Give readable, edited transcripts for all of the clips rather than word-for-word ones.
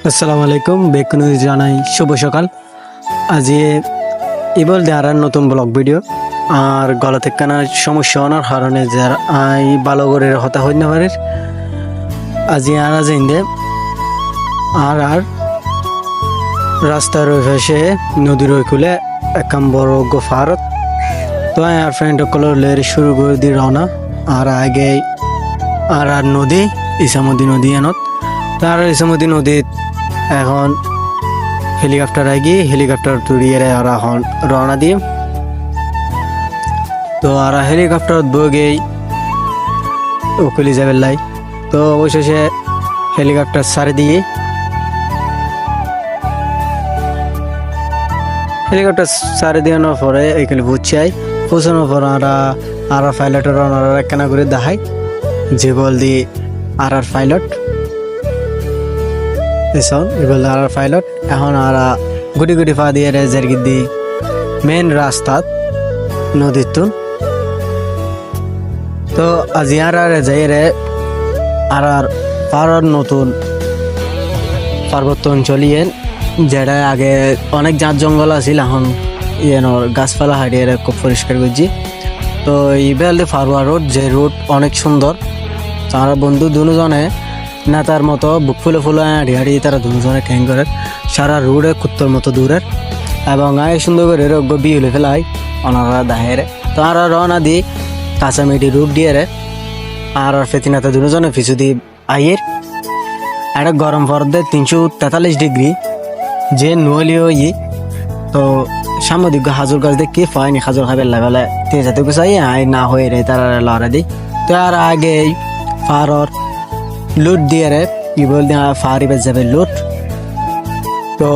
আসসালামু আলাইকুম বেকুন জানাই শুভ সকাল। আজি ইবল দেয়ার নতুন ব্লগ ভিডিও আর গলা থেকে কানা সমস্যা হওয়ার কারণে যার আই ভালো করে হতা হইতে পারে আজি আর আজ আর রাস্তার ওই পাশে নদীর ওই কুলে একদম বড় গোফারত তো আর ফ্রেন্ড কলর শুরু করে দি রওনা আর আগে আর নদী ইসামতি নদী এনত তার ইসামতি নদীত এখন হেলিকপ্টার আগে হেলিকপ্টার তুড়িয়ে আর এখন রওনা দিয়ে তো আর হেলিকপ্টার বগেই উকলি যাবে লাই তো অবশেষে হেলিকপ্টার সারি দিয়ে হেলিকপ্টার সারি দিয়ানোর পরে এখানে বুঝছাই পৌঁছানোর পর আর পাইলটের কেনা করে দেখাই যে বল দি আর পাইলট এবার আর পাইলট এখন আর গুটি গুটি পা দিয়ে রেজের গিদ্দি মেন রাস্তাত নদীর তো আজি আর যাই রে আর পাহাড়ের নতুন পার্বত্য অঞ্চলিয়ে যেটা আগে অনেক জাত জঙ্গল আছিল এখন ইয়েনর গাছপালা হারিয়ে খুব পরিষ্কার করছি তো এইবার ফারুয়া রোড যে রোড অনেক সুন্দর তার বন্ধু দুজনে নেতার মতো বুক ফুলে ফুলে হাঁড়ি হাঁড়ি তারা দুজনে ক্যাং করে সারা রোডে কুত্তর মতো দূরের এবং আয় সুন্দর করে রোগ্য বিয়ে ফেলাই ওনারা দাহেরে তো আর রওনা দি কাঁচামিটি রোড দিয়ে রে আর ফেতিনাতে দুজনে পিছু দি আইয়ের একটা গরম পর্দে 343 ডিগ্রি যে নলিও তো সাংবাদিক হাজুর গাছ দেখি পায়নি হাজুর খাবার লাগালে তেজাতে গুছাই আই না হয়ে রে তারা লড়া দি তো আর আগে ফারর লুট দিয়ে রে কি বল ফারিবে যাবে লুট তো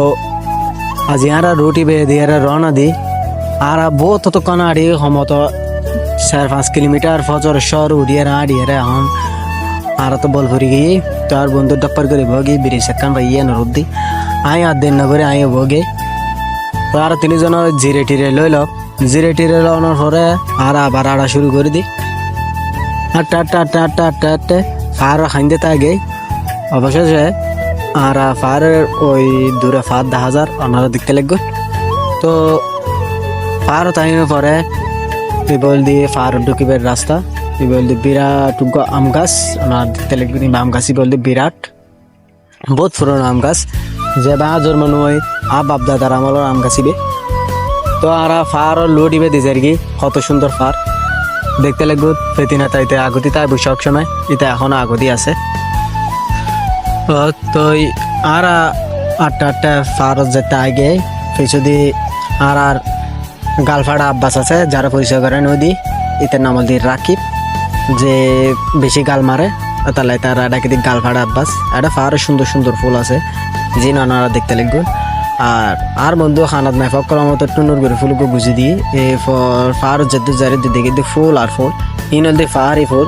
আজ ইয়ারা রুটি বেয়ে দিয়ে রওনা দি আর বহুত তো কানাড়ি সমত 4-5 কিলোমিটার ফজর শহর উড়িয়ে আড়িয়ে রে এখন আর তো বল ভরি গিয়ে তো আর বন্ধু ডপ্পার করে ভোগে বিড়ি সেকান ভাইয়ে নরদ দি আই আর দিন না করে আই ভোগে তো আর তিনজন জিরে টিরে লইল জিরে টিরে লওয়ানোর পরে আর আবার আড়া শুরু করে দি আটটা আটটা আটটা আটটা আটটা আটটা ফার খাইতে থাকে অবশেষে আর ফারের ওই দূরে ফার 10,000 ওনারা দেখতে লাগবে তো ফার তাইনের পরে বল দিয়ে ফার ঢুকিবের রাস্তা বল দিয়ে বিরাট আম গাছ ওনার দেখতে লাগবে আম গাছই বল দিয়ে বিরাট বহুত পুরনো আম গাছ যে বাহাজোর মনে হয় বাপ দাদার আমল আম গাছিবে তো আর ফার লোডিবে দিছে আর কি কত সুন্দর ফার দেখতে লাগবে ফেতিনা তাইতে আগতি তাই বৈশাখ সময় এটা এখনো আগতি আছে তো আর আটটা আটটা ফার যেতে আগে পিছু দি আর গালফাড়া আব্বাস আছে যারা পরিচয় করে নদী এটার নাম দিয়ে রাকিব যে বেশি গাল মারে তাহলে তার ডাকে দিক গালফাড়া আব্বাস একটা ফার সুন্দর সুন্দর ফুল আছে যে নানারা দেখতে লাগবে আর বন্ধু খানাত নাই ফকর মতো টুনুর করে ফুলকে গুজি দিয়ে এই ফার যেতে যারে দেখে ফুল আর ফুল ইনল ফারই ফুল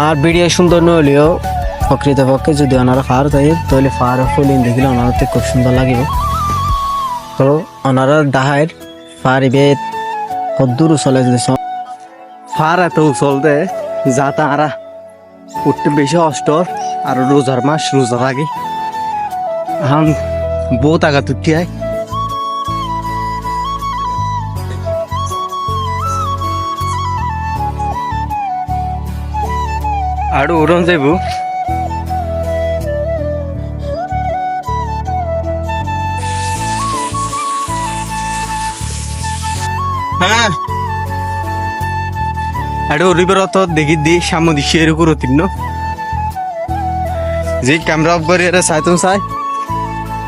আর ভিডিও সুন্দর নইলেও প্রকৃত পক্ষে যদি ওনারা ফার থাকে তাহলে ফার ফুল দেখিলে ওনারতে খুব সুন্দর লাগিব তো ওনারা দাহায়ের ফার ইবে কদ্দুর চলে যদি ফার এত চলতে যা তারা উঠতে বেশি অষ্টর আর রোজার মাস রোজার আগে এখন বহুত আঘাত উঠি আয় আর ওরম যাইব হ্যাঁ আর ওরিবার তো দেখি দি সামনে দিশে এরকম রতিন যে ক্যামেরা অফ করে এরা চাই তুমি চাই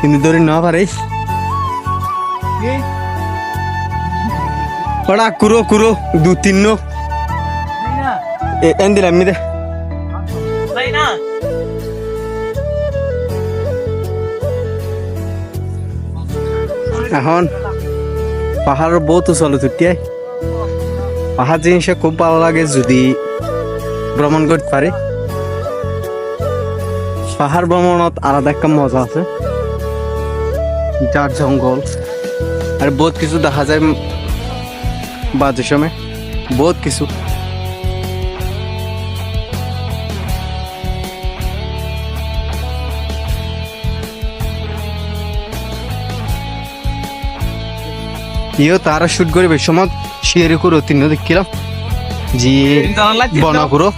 কিন্তু ধরে না পারে ওরা কুরো কুরো 2-3 এন দিলাম দে এখন পাহাড়ের বহুত চলো ছুটিয়ায় পাহাড় জিনিসটা খুব ভালো লাগে যদি ভ্রমণ করতে পারে পাহাড় ভ্রমণত আলাদা একটা মজা আছে যার জঙ্গল আর বহুত কিছু দেখা যায় বাজে সময় বহুত কিছু ইও তারা শুট করে বেশ সময় শিয়ারি করে তিন দেখিলাম জি বনা করো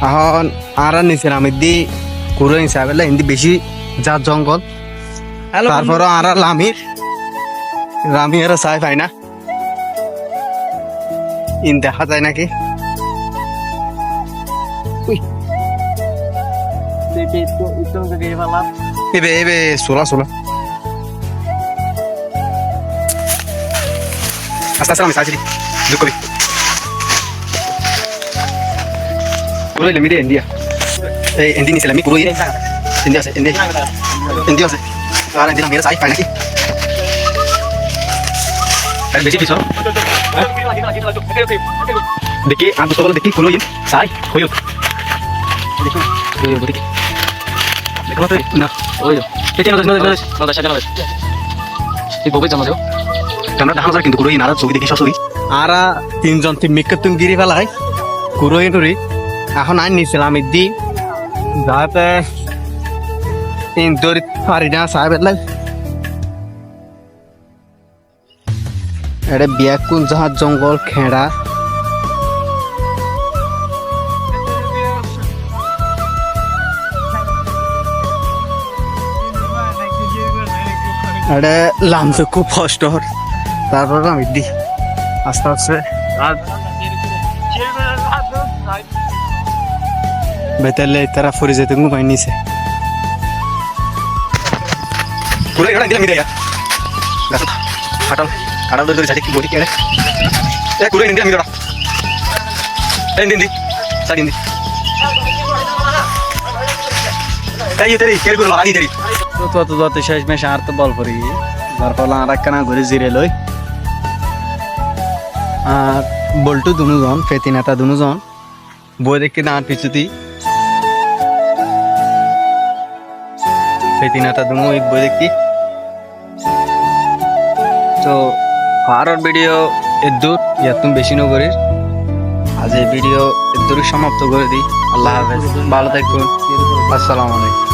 এখন আর নিচে আমি দি করে হিসাবে হিন্দি বেশি যা জঙ্গল তারপর আর লামি আর চাই পাই না ইন দেখা যায় নাকি এবে এবে সোলা সোলা আস্তে আস্তে আমি সাইছি দুঃখ করি পুরো লেমি দে ইন্ডিয়া এই ইন্ডিয়া নিছে লেমি পুরো ইন্ডিয়া আছে ইন্ডিয়া আছে আর ইন্ডিয়া মেরা সাই পাই নাকি আর বেশি পিছন দেখি আমি তো বলে দেখি পুরো ইন সাই হইও দেখো হইও দেখি দেখো তো না হইও পেটে না সাজা না এই ববে জামা দাও আমরা দেখা যায় কিন্তু কুরোই নারা ছবি দেখি সসুই আরা তিনজন তি মিকতুন গিরি ফেলাই কুরোই টরি এখন আই নিছিলাম ইদি যাতে তিন দরি পারি না সাহেব লাই এড়ে বিয়াকুন জাহাজ জঙ্গল খেড়া এড়ে লামতে খুব কষ্ট হর তারপর আমি দি আস্তে আস্তে বেতালে তারা ফরি যেতে ঘুমাই নিছে পুরো এটা দিলাম মিরাইয়া কাটাল কাটাল ধরে যাচ্ছে কি বলি কেড়ে এ পুরো ইন্ডিয়া মিরা এই দিন দি সাদিন দি তাই তেরি কের গুলো লাগি তেরি তো শেষ মেশ আর তো বল পড়ি তারপর আর একখানা ঘুরে জিরে লই আর বল্টু দুজন ফেতিনাতা দুজন বই দেখি না পিছুতি ফেতিনাতা দুনো এক বই দেখি তো আর ভিডিও এদূর ইয়াতুম বেশি নগরীর আজ এই ভিডিও এদূর সমাপ্ত করে দিই আল্লাহ হাফেজ ভালো থাকুন আসসালামু আলাইকুম